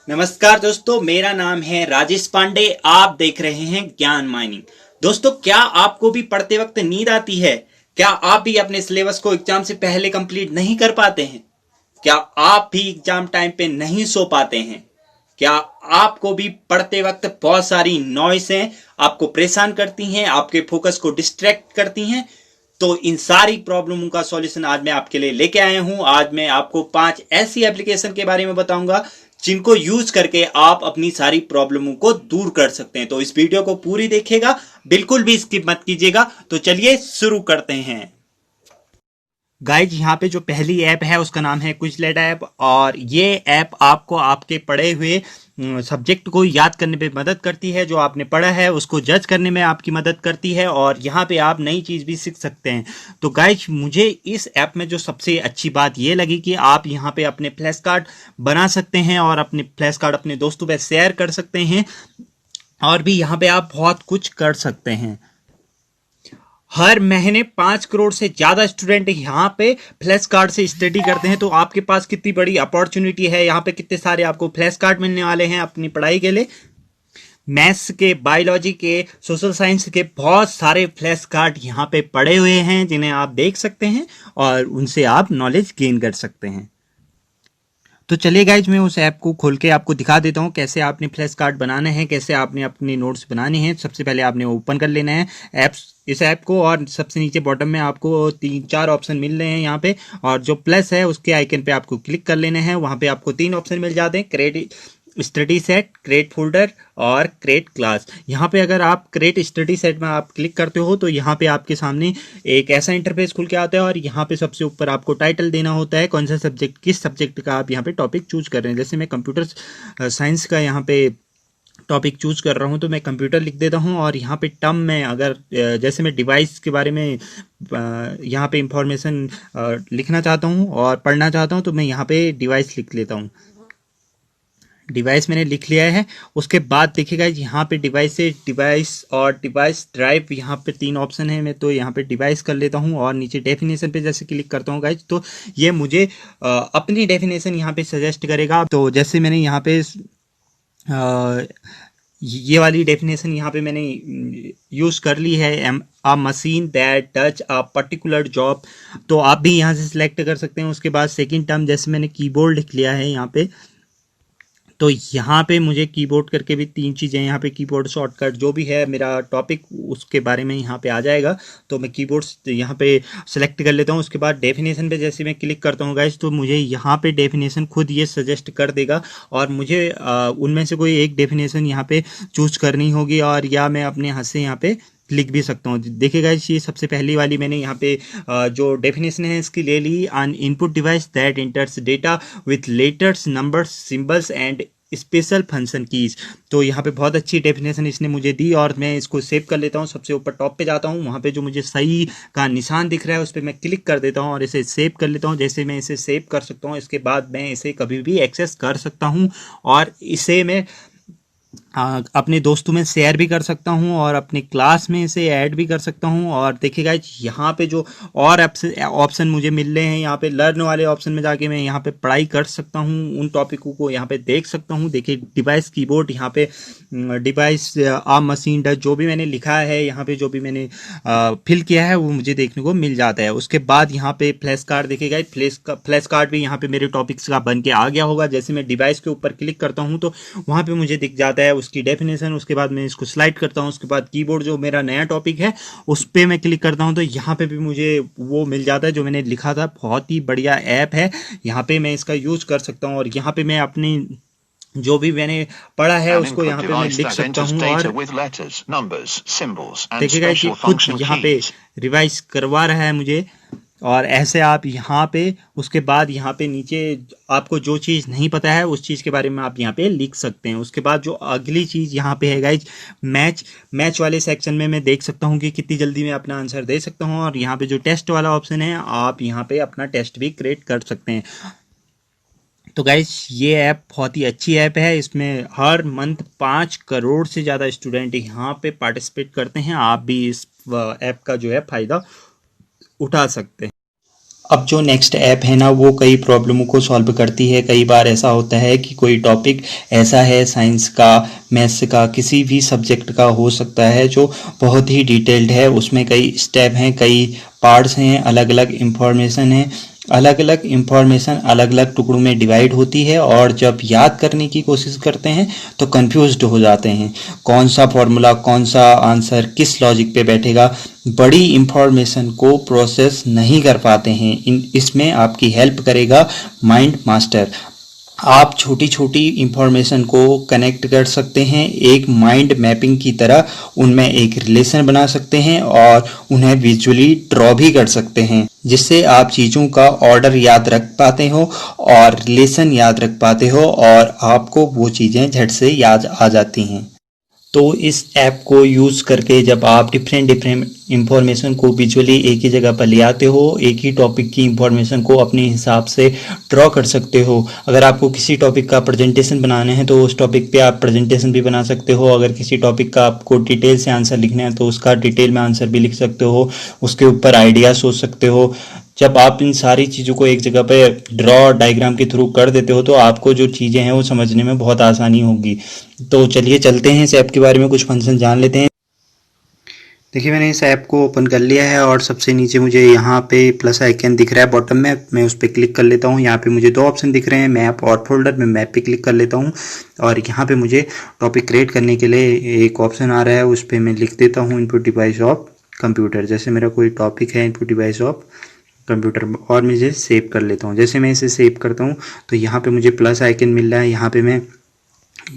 नमस्कार दोस्तों, मेरा नाम है राजेश पांडे। आप देख रहे हैं ज्ञान माइनिंग। दोस्तों, क्या आपको भी पढ़ते वक्त नींद आती है? क्या आप भी अपने सिलेबस को एग्जाम से पहले कंप्लीट नहीं कर पाते हैं? क्या आप भी एग्जाम टाइम पे नहीं सो पाते हैं? क्या आपको भी पढ़ते वक्त बहुत सारी नॉइसें आपको परेशान करती हैं, आपके फोकस को डिस्ट्रैक्ट करती हैं? तो इन सारी प्रॉब्लमों का सॉल्यूशन आज मैं आपके लिए लेके आया हूं। आज मैं आपको 5 ऐसी एप्लीकेशन के बारे में बताऊंगा जिनको यूज करके आप अपनी सारी प्रॉब्लमों को दूर कर सकते हैं। तो इस वीडियो को पूरी देखिएगा, बिल्कुल भी स्किप मत कीजिएगा। तो चलिए शुरू करते हैं। गाइज, यहाँ पे जो पहली ऐप है उसका नाम है क्विजलेट ऐप, और ये ऐप आपको आपके पढ़े हुए सब्जेक्ट को याद करने में मदद करती है। जो आपने पढ़ा है उसको जज करने में आपकी मदद करती है, और यहाँ पे आप नई चीज़ भी सीख सकते हैं। तो गाइज, मुझे इस ऐप में जो सबसे अच्छी बात ये लगी कि आप यहाँ पे अपने फ्लैश कार्ड बना सकते हैं और अपने फ्लैश कार्ड अपने दोस्तों पे शेयर कर सकते हैं, और भी यहाँ पे आप बहुत कुछ कर सकते हैं। हर महीने 5 करोड़ से ज्यादा स्टूडेंट यहाँ पे फ्लैश कार्ड से स्टडी करते हैं। तो आपके पास कितनी बड़ी अपॉर्चुनिटी है, यहाँ पे कितने सारे आपको फ्लैश कार्ड मिलने वाले हैं अपनी पढ़ाई के लिए। मैथ्स के, बायोलॉजी के, सोशल साइंस के बहुत सारे फ्लैश कार्ड यहाँ पे पड़े हुए हैं जिन्हें आप देख सकते हैं और उनसे आप नॉलेज गेन कर सकते हैं। तो चलिए गाइज, मैं उस ऐप को खोल के आपको दिखा देता हूँ कैसे आपने फ्लैश कार्ड बनाने हैं, कैसे आपने अपने नोट्स बनाने हैं। सबसे पहले आपने ओपन कर लेना है इस ऐप को, और सबसे नीचे बॉटम में आपको 3-4 ऑप्शन मिल रहे हैं यहाँ पे, और जो प्लस है उसके आइकन पे आपको क्लिक कर लेना है। वहाँ पे आपको 3 ऑप्शन मिल जाते हैं, create study set, create folder और क्रिएट क्लास। यहाँ पे अगर आप क्रिएट स्टडी सेट में आप क्लिक करते हो तो यहाँ पे आपके सामने एक ऐसा इंटरफेस खुल के आता है, और यहाँ पे सबसे ऊपर आपको टाइटल देना होता है, कौन सा सब्जेक्ट, किस सब्जेक्ट का आप यहाँ पे टॉपिक चूज कर रहे हैं। जैसे मैं कंप्यूटर साइंस का यहाँ पे टॉपिक चूज कर रहा हूँ तो मैं कंप्यूटर लिख देता हूँ, और यहाँ पे टर्म में अगर जैसे मैं डिवाइस के बारे में यहाँ पे इंफॉर्मेशन लिखना चाहता हूँ और पढ़ना चाहता हूँ तो मैं यहाँ पे डिवाइस लिख लेता हूँ। डिवाइस मैंने लिख लिया है। उसके बाद देखिएगा यहाँ पे डिवाइस और डिवाइस ड्राइव, यहाँ पे 3 ऑप्शन है। मैं तो यहाँ पे डिवाइस कर लेता हूँ और नीचे डेफिनेशन पे जैसे क्लिक करता हूँ गाइज, तो ये मुझे अपनी डेफिनेशन यहाँ पे सजेस्ट करेगा। तो जैसे मैंने यहाँ पे ये वाली डेफिनेशन यहाँ पे मैंने यूज़ कर ली है, अ machine that touch a particular job. तो आप भी यहाँ से सिलेक्ट कर सकते हैं। उसके बाद सेकंड टर्म, जैसे मैंने कीबोर्ड लिख लिया है यहाँ पे, तो यहाँ पे मुझे कीबोर्ड करके भी 3 चीज़ें, यहाँ पे कीबोर्ड शॉर्टकट जो भी है मेरा टॉपिक उसके बारे में यहाँ पे आ जाएगा। तो मैं कीबोर्ड यहाँ पे सेलेक्ट कर लेता हूँ। उसके बाद डेफिनेशन पे जैसे मैं क्लिक करता हूँ गाइज, तो मुझे यहाँ पे डेफिनेशन खुद ये सजेस्ट कर देगा, और मुझे उनमें से कोई एक डेफिनेशन यहाँ पे चूज करनी होगी, और या मैं अपने हाथ से यहाँ पे लिख भी सकता हूँ। देखिएगा, ये सबसे पहली वाली मैंने यहाँ पे जो डेफिनेशन है इसकी ले ली, an input device that enters data with letters, numbers, symbols and special function keys. तो यहाँ पे बहुत अच्छी डेफिनेशन इसने मुझे दी, और मैं इसको सेव कर लेता हूँ। सबसे ऊपर टॉप पे जाता हूँ, वहाँ पे जो मुझे सही का निशान दिख रहा है उस पर मैं क्लिक कर देता हूँ और इसे सेव कर लेता हूँ। जैसे मैं इसे सेव कर सकता हूँ, इसके बाद मैं इसे कभी भी एक्सेस कर सकता हूँ, और इसे मैं अपने दोस्तों में शेयर भी कर सकता हूं, और अपने क्लास में इसे ऐड भी कर सकता हूं। और देखिएगा यहाँ पे जो और ऑप्शन मुझे मिल रहे हैं, यहाँ पे लर्न वाले ऑप्शन में जाके मैं यहाँ पे पढ़ाई कर सकता हूं, उन टॉपिकों को यहाँ पे देख सकता हूं। देखिए, डिवाइस कीबोर्ड, यहाँ पे डिवाइस आ मशीन डज, जो भी मैंने लिखा है यहाँ पे, जो भी मैंने फिल किया है वो मुझे देखने को मिल जाता है। उसके बाद यहाँ पे फ्लैश कार्ड, देखिएगा फ्लैश कार्ड भी यहाँ पे मेरे टॉपिक्स का बन के आ गया होगा। जैसे मैं डिवाइस के ऊपर क्लिक करता हूँ तो वहाँ पे मुझे दिख जाता है उसकी डेफिनेशन। उसके बाद मैं इसको स्लाइड करता हूँ, उसके बाद कीबोर्ड जो मेरा नया टॉपिक है उस पर मैं क्लिक करता हूँ, तो यहाँ पे भी मुझे वो मिल जाता है जो मैंने लिखा था। बहुत ही बढ़िया ऐप है, यहाँ पे मैं इसका यूज कर सकता हूँ, और यहाँ पे मैं अपनी जो भी मैंने पढ़ा है उसको यहाँ पे मैं लिख सकता हूँ। और देखिएगा कि खुद यहाँ पे रिवाइज करवा रहा है मुझे, और ऐसे आप यहाँ पे उसके बाद यहाँ पे नीचे आपको जो चीज़ नहीं पता है उस चीज़ के बारे में आप यहाँ पे लिख सकते हैं। उसके बाद जो अगली चीज़ यहाँ पे है गाइज, मैच वाले सेक्शन में मैं देख सकता हूँ कि कितनी जल्दी मैं अपना आंसर दे सकता हूँ, और यहाँ पे जो टेस्ट वाला ऑप्शन है आप यहाँ पे अपना टेस्ट भी क्रिएट कर सकते हैं। तो गाइज, ये ऐप बहुत ही अच्छी ऐप है। इसमें हर मंथ 5 करोड़ से ज़्यादा स्टूडेंट यहाँ पे पार्टिसिपेट करते हैं। आप भी इस ऐप का जो है फ़ायदा उठा सकते हैं। अब जो नेक्स्ट ऐप है ना, वो कई प्रॉब्लमों को सॉल्व करती है। कई बार ऐसा होता है कि कोई टॉपिक ऐसा है, साइंस का, मैथ्स का, किसी भी सब्जेक्ट का हो सकता है, जो बहुत ही डिटेल्ड है। उसमें कई स्टेप हैं, कई पार्ट्स हैं, अलग अलग इंफॉर्मेशन है। अलग अलग इंफॉर्मेशन अलग अलग टुकड़ों में डिवाइड होती है, और जब याद करने की कोशिश करते हैं तो कंफ्यूज्ड हो जाते हैं। कौन सा फॉर्मूला, कौन सा आंसर किस लॉजिक पे बैठेगा, बड़ी इंफॉर्मेशन को प्रोसेस नहीं कर पाते हैं। इसमें आपकी हेल्प करेगा माइंड मास्टर। आप छोटी छोटी इंफॉर्मेशन को कनेक्ट कर सकते हैं, एक माइंड मैपिंग की तरह उनमें एक रिलेशन बना सकते हैं, और उन्हें विजुअली ड्रॉ भी कर सकते हैं, जिससे आप चीज़ों का ऑर्डर याद रख पाते हो और रिलेशन याद रख पाते हो, और आपको वो चीज़ें झट से याद आ जाती हैं। तो इस ऐप को यूज़ करके जब आप डिफरेंट डिफरेंट इंफॉर्मेशन को विजुअली एक ही जगह पर ले आते हो, एक ही टॉपिक की इंफॉर्मेशन को अपने हिसाब से ड्रॉ कर सकते हो। अगर आपको किसी टॉपिक का प्रेजेंटेशन बनाना है तो उस टॉपिक पे आप प्रेजेंटेशन भी बना सकते हो। अगर किसी टॉपिक का आपको डिटेल से आंसर लिखना है तो उसका डिटेल में आंसर भी लिख सकते हो, उसके ऊपर आइडिया सोच सकते हो। जब आप इन सारी चीज़ों को एक जगह पे ड्रॉ डायग्राम के थ्रू कर देते हो तो आपको जो चीज़ें हैं वो समझने में बहुत आसानी होगी। तो चलिए चलते हैं, इस ऐप के बारे में कुछ फंक्शन जान लेते हैं। देखिए, मैंने इस ऐप को ओपन कर लिया है और सबसे नीचे मुझे यहाँ पे प्लस आइकन दिख रहा है बॉटम में। मैं उस पर क्लिक कर लेता हूँ। यहाँ पे मुझे दो ऑप्शन दिख रहे हैं, मैप और फोल्डर। मैं मैप पे क्लिक कर लेता हूँ और यहाँ पे मुझे टॉपिक क्रिएट करने के लिए एक ऑप्शन आ रहा है, उस पर मैं लिख देता हूँ इनपुट डिवाइस ऑफ कंप्यूटर। जैसे मेरा कोई टॉपिक है इनपुट डिवाइस ऑफ कंप्यूटर, और मैं इसे सेव कर लेता हूँ। जैसे मैं इसे सेव करता हूँ तो यहाँ पे मुझे प्लस आइकन मिल रहा है। यहाँ पे मैं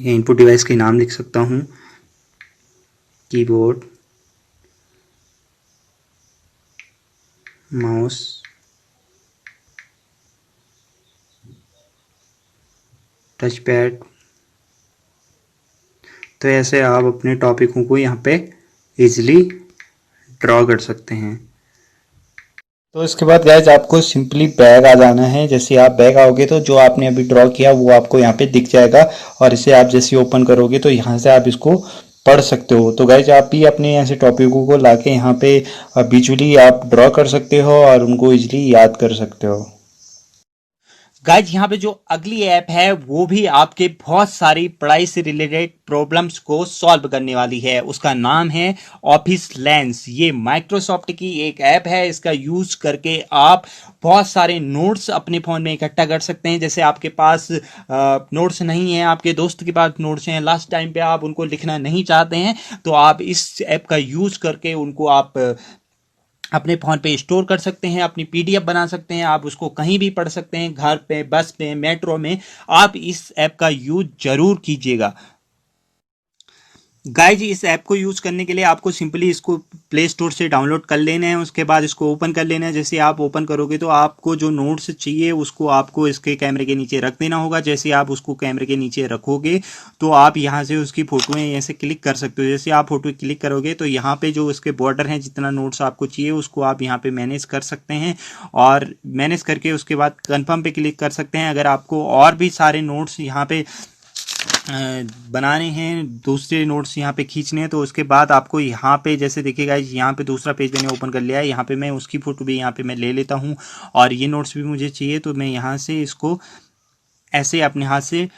इनपुट डिवाइस के नाम लिख सकता हूँ, कीबोर्ड, माउस, टच पैड। तो ऐसे आप अपने टॉपिकों को यहाँ पे इजीली ड्रॉ कर सकते हैं। तो इसके बाद गाइज आपको सिंपली बैग आ जाना है। जैसे आप बैग आओगे तो जो आपने अभी ड्रॉ किया वो आपको यहाँ पे दिख जाएगा, और इसे आप जैसे ओपन करोगे तो यहाँ से आप इसको पढ़ सकते हो। तो गाइज आप भी अपने ऐसे टॉपिकों को लाके यहाँ पे विजुअली आप ड्रॉ कर सकते हो और उनको इजीली याद कर सकते हो। गाइज यहाँ पे जो अगली ऐप है वो भी आपके बहुत सारी पढ़ाई से रिलेटेड प्रॉब्लम्स को सॉल्व करने वाली है। उसका नाम है ऑफिस लेंस। ये माइक्रोसॉफ्ट की एक ऐप है। इसका यूज करके आप बहुत सारे नोट्स अपने फ़ोन में इकट्ठा कर सकते हैं। जैसे आपके पास नोट्स नहीं है, आपके दोस्त के पास नोट्स हैं, लास्ट टाइम पे आप उनको लिखना नहीं चाहते हैं, तो आप इस ऐप का यूज करके उनको आप अपने फ़ोन पे स्टोर कर सकते हैं, अपनी पीडीएफ बना सकते हैं, आप उसको कहीं भी पढ़ सकते हैं, घर पे, बस पे, मेट्रो में। आप इस ऐप का यूज जरूर कीजिएगा। गाइज इस ऐप को यूज़ करने के लिए आपको सिंपली इसको प्ले स्टोर से डाउनलोड कर लेना है। उसके बाद इसको ओपन कर लेना है। जैसे आप ओपन करोगे तो आपको जो नोट्स चाहिए उसको आपको इसके कैमरे के नीचे रख देना होगा। जैसे आप उसको कैमरे के नीचे रखोगे तो आप यहाँ से उसकी फ़ोटोएँ ऐसे क्लिक कर सकते हो। जैसे आप फ़ोटो क्लिक करोगे तो यहाँ पे जो उसके बॉर्डर हैं, जितना नोट्स आपको चाहिए उसको आप यहाँ पे मैनेज कर सकते हैं, और मैनेज करके उसके बाद कन्फर्म पे क्लिक कर सकते हैं। अगर आपको और भी सारे नोट्स यहाँ पे बनाने हैं, दूसरे नोट्स यहाँ पे खींचने हैं, तो उसके बाद आपको यहाँ पे जैसे देखिएगा, यहाँ पे दूसरा पेज मैंने ओपन कर लिया है। यहाँ पे मैं उसकी फ़ोटो भी यहाँ पे मैं ले लेता हूँ, और ये नोट्स भी मुझे चाहिए तो मैं यहाँ से इसको ऐसे अपने हाथ से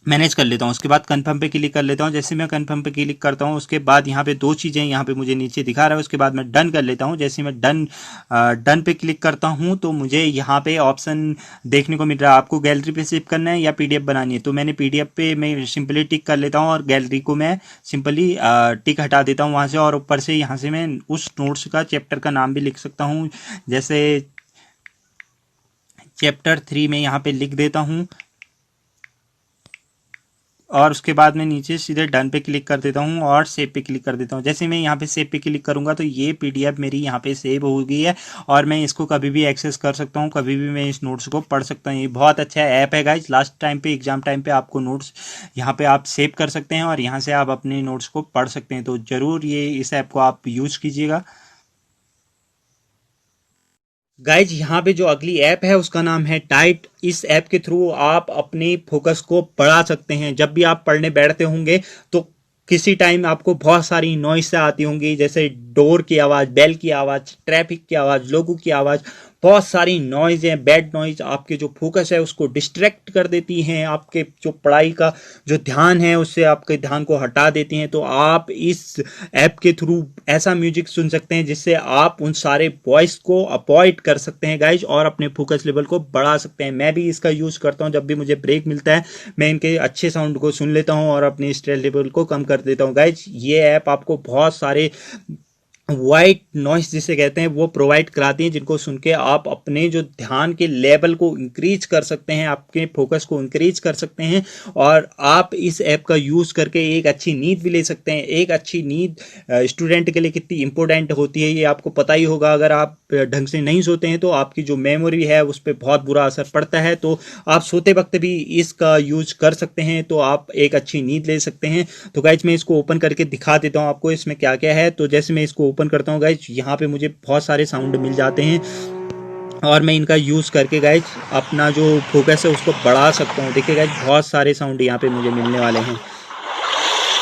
मैनेज कर लेता हूँ। उसके बाद कन्फर्म पे क्लिक कर लेता हूँ। जैसे मैं कन्फर्म पे क्लिक करता हूँ उसके बाद यहाँ पे दो चीज़ें यहाँ पे मुझे नीचे दिखा रहा है। उसके बाद मैं डन कर लेता हूँ। जैसे मैं डन पे क्लिक करता हूँ तो मुझे यहाँ पे ऑप्शन देखने को मिल रहा है, आपको गैलरी पे सेव करना है या पीडीएफ बनानी है। तो मैंने पीडीएफ पे मैं सिंपली टिक कर लेता हूँ, और गैलरी को मैं सिंपली टिक हटा देता हूँ वहाँ से, और ऊपर से यहाँ से मैं उस नोट्स का चैप्टर का नाम भी लिख सकता हूँ। जैसे चैप्टर 3 में यहाँ पे लिख देता हूँ, और उसके बाद मैं नीचे सीधे डन पे क्लिक कर देता हूँ और सेव पे क्लिक कर देता हूँ। जैसे मैं यहाँ पे सेव पे क्लिक करूँगा तो ये पीडीएफ मेरी यहाँ पे सेव हो गई है, और मैं इसको कभी भी एक्सेस कर सकता हूँ, कभी भी मैं इस नोट्स को पढ़ सकता हूँ। ये बहुत अच्छा ऐप है गाइज। लास्ट टाइम पे, एग्जाम टाइम पे आपको नोट्स यहाँ पे आप सेव कर सकते हैं और यहाँ से आप अपने नोट्स को पढ़ सकते हैं। तो ज़रूर ये इस ऐप को आप यूज़ कीजिएगा। गाइज यहाँ पे जो अगली ऐप है उसका नाम है टाइट। इस ऐप के थ्रू आप अपनी फोकस को बढ़ा सकते हैं। जब भी आप पढ़ने बैठते होंगे तो किसी टाइम आपको बहुत सारी नॉइस आती होंगी, जैसे डोर की आवाज़, बेल की आवाज़, ट्रैफिक की आवाज़, लोगों की आवाज़, बहुत सारी नॉइज है, बैड नॉइज आपके जो फोकस है उसको डिस्ट्रैक्ट कर देती हैं, आपके जो पढ़ाई का जो ध्यान है उससे आपके ध्यान को हटा देती हैं। तो आप इस ऐप के थ्रू ऐसा म्यूजिक सुन सकते हैं जिससे आप उन सारे वॉइस को अवॉइड कर सकते हैं गाइज, और अपने फोकस लेवल को बढ़ा सकते हैं। मैं भी इसका यूज़ करता हूँ, जब भी मुझे ब्रेक मिलता है मैं इनके अच्छे साउंड को सुन लेता हूँ और अपने स्ट्रेस लेवल को कम कर देता हूँ। गाइज ये ऐप आपको बहुत सारे वाइट नॉइस जिसे कहते हैं वो प्रोवाइड कराती हैं, जिनको सुन के आप अपने जो ध्यान के लेवल को इंक्रीज कर सकते हैं, आपके फोकस को इंक्रीज कर सकते हैं, और आप इस ऐप का यूज़ करके एक अच्छी नींद भी ले सकते हैं। एक अच्छी नींद स्टूडेंट के लिए कितनी इंपॉर्टेंट होती है ये आपको पता ही होगा। अगर आप ढंग से नहीं सोते हैं तो आपकी जो मेमोरी है उस पर बहुत बुरा असर पड़ता है। तो आप सोते वक्त भी इसका यूज कर सकते हैं, तो आप एक अच्छी नींद ले सकते हैं। तो गाइज मैं इसको ओपन करके दिखा देता हूँ आपको इसमें क्या क्या है। तो जैसे मैं इसको ओपन करता हूँ गाइज, यहाँ पे मुझे बहुत सारे साउंड मिल जाते हैं और मैं इनका यूज़ करके गाइज अपना जो फोकस है उसको बढ़ा सकता हूँ। देखिए गाइज बहुत सारे साउंड यहाँ पे मुझे मिलने वाले हैं।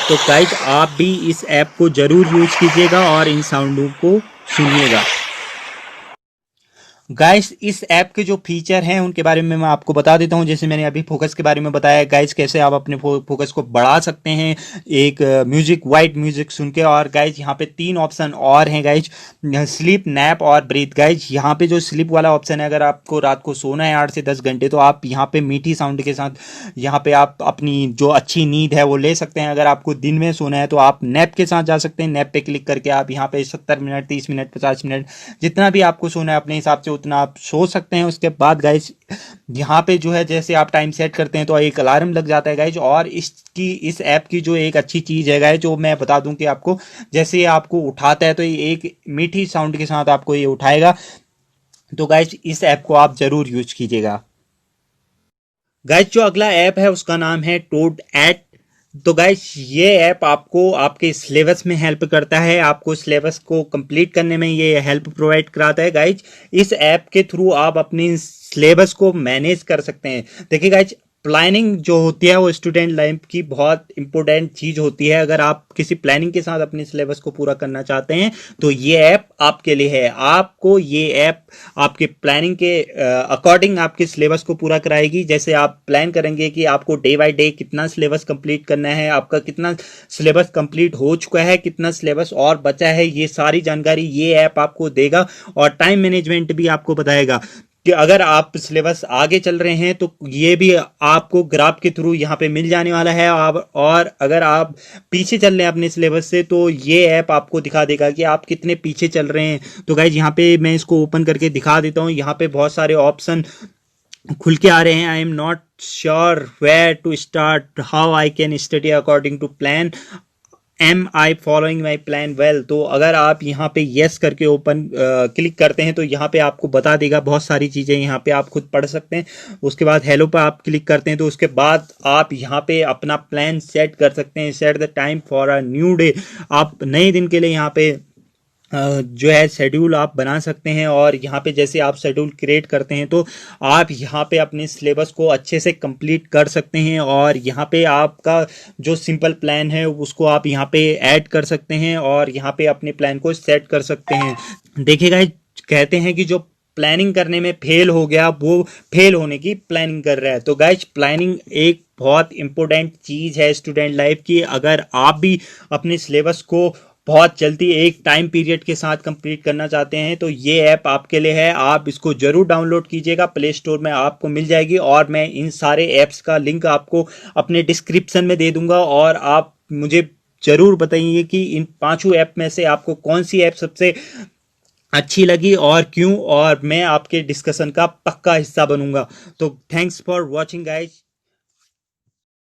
तो गाइज आप भी इस ऐप को ज़रूर यूज़ कीजिएगा और इन साउंडों को सुनिएगा। गाइस इस ऐप के जो फीचर हैं उनके बारे में मैं आपको बता देता हूं। जैसे मैंने अभी फोकस के बारे में बताया गाइस, कैसे आप अपने फोकस को बढ़ा सकते हैं एक म्यूजिक, वाइट म्यूजिक सुन के। और गाइस यहाँ पे 3 ऑप्शन और हैं गाइस, स्लीप, नैप और ब्रीथ। गाइस यहाँ पे जो स्लीप वाला ऑप्शन है, अगर आपको रात को सोना है 8 से 10 घंटे, तो आप यहाँ पे मीठी साउंड के साथ यहाँ पे आप अपनी जो अच्छी नींद है वो ले सकते हैं। अगर आपको दिन में सोना है तो आप नैप के साथ जा सकते हैं। नैप पे क्लिक करके आप यहाँ पे 70 मिनट, 30 मिनट, 50 मिनट, जितना भी आपको सोना है अपने हिसाब से उतना आप सो सकते हैं। उसके बाद गाइज यहाँ पे जो है जैसे आप टाइम सेट करते हैं तो एक अलार्म लग जाता है गाइज। और इस ऐप की जो एक अच्छी चीज़ है गाइज, जो मैं बता दूं कि आपको जैसे ये आपको उठाता है तो ये एक मीठी साउंड के साथ आपको ये उठाएगा। तो गाइज इस ऐप को आप जरूर यूज कीजिएगा। गाइज जो अगला ऐप है उसका नाम है टोड ऐट। तो गाइज ये ऐप आपको आपके सिलेबस में हेल्प करता है, आपको सिलेबस को कंप्लीट करने में ये हेल्प प्रोवाइड कराता है। गाइज इस ऐप के थ्रू आप अपनी सिलेबस को मैनेज कर सकते हैं। देखिए गाइज प्लानिंग जो होती है वो स्टूडेंट लाइफ की बहुत इंपॉर्टेंट चीज होती है। अगर आप किसी प्लानिंग के साथ अपने सिलेबस को पूरा करना चाहते हैं तो ये ऐप आपके लिए है। आपको ये ऐप आपके प्लानिंग के अकॉर्डिंग आपके सिलेबस को पूरा कराएगी। जैसे आप प्लान करेंगे कि आपको डे बाय डे कितना सिलेबस कंप्लीट करना है, आपका कितना सिलेबस कंप्लीट हो चुका है, कितना सिलेबस और बचा है, ये सारी जानकारी ये ऐप आपको देगा। और टाइम मैनेजमेंट भी आपको बताएगा कि अगर आप सिलेबस आगे चल रहे हैं तो ये भी आपको ग्राफ के थ्रू यहाँ पे मिल जाने वाला है। और अगर आप पीछे चल रहे हैं अपने सिलेबस से तो ये ऐप आपको दिखा देगा कि आप कितने पीछे चल रहे हैं। तो गाइज यहाँ पे मैं इसको ओपन करके दिखा देता हूँ। यहाँ पे बहुत सारे ऑप्शन खुल के आ रहे हैं। I am not sure where to start, how I can study according to plan, am I following my plan well. तो अगर आप यहाँ पे येस करके ओपन क्लिक करते हैं तो यहाँ पे आपको बता देगा बहुत सारी चीज़ें, यहाँ पे आप खुद पढ़ सकते हैं। उसके बाद हेलो पे आप क्लिक करते हैं तो उसके बाद आप यहाँ पे अपना प्लान सेट कर सकते हैं। Set the time for a new day, आप नए दिन के लिए यहाँ पे जो है शेड्यूल आप बना सकते हैं। और यहाँ पे जैसे आप शेड्यूल क्रिएट करते हैं तो आप यहाँ पे अपने सिलेबस को अच्छे से कंप्लीट कर सकते हैं। और यहाँ पे आपका जो सिंपल प्लान है उसको आप यहाँ पे ऐड कर सकते हैं और यहाँ पे अपने प्लान को सेट कर सकते हैं। देखिएगा कहते हैं कि जो प्लानिंग करने में फेल हो गया वो फेल होने की प्लानिंग कर रहा है। तो गाइज प्लानिंग एक बहुत इंपॉर्टेंट चीज़ है स्टूडेंट लाइफ की। अगर आप भी अपने सिलेबस को बहुत जल्दी एक टाइम पीरियड के साथ कंप्लीट करना चाहते हैं तो ये ऐप आपके लिए है। आप इसको जरूर डाउनलोड कीजिएगा, प्ले स्टोर में आपको मिल जाएगी। और मैं इन सारे ऐप्स का लिंक आपको अपने डिस्क्रिप्शन में दे दूंगा। और आप मुझे जरूर बताइए कि इन 5 ऐप में से आपको कौन सी ऐप सबसे अच्छी लगी और क्यों, और मैं आपके डिस्कशन का पक्का हिस्सा बनूंगा। तो थैंक्स फॉर वॉचिंग गाइज।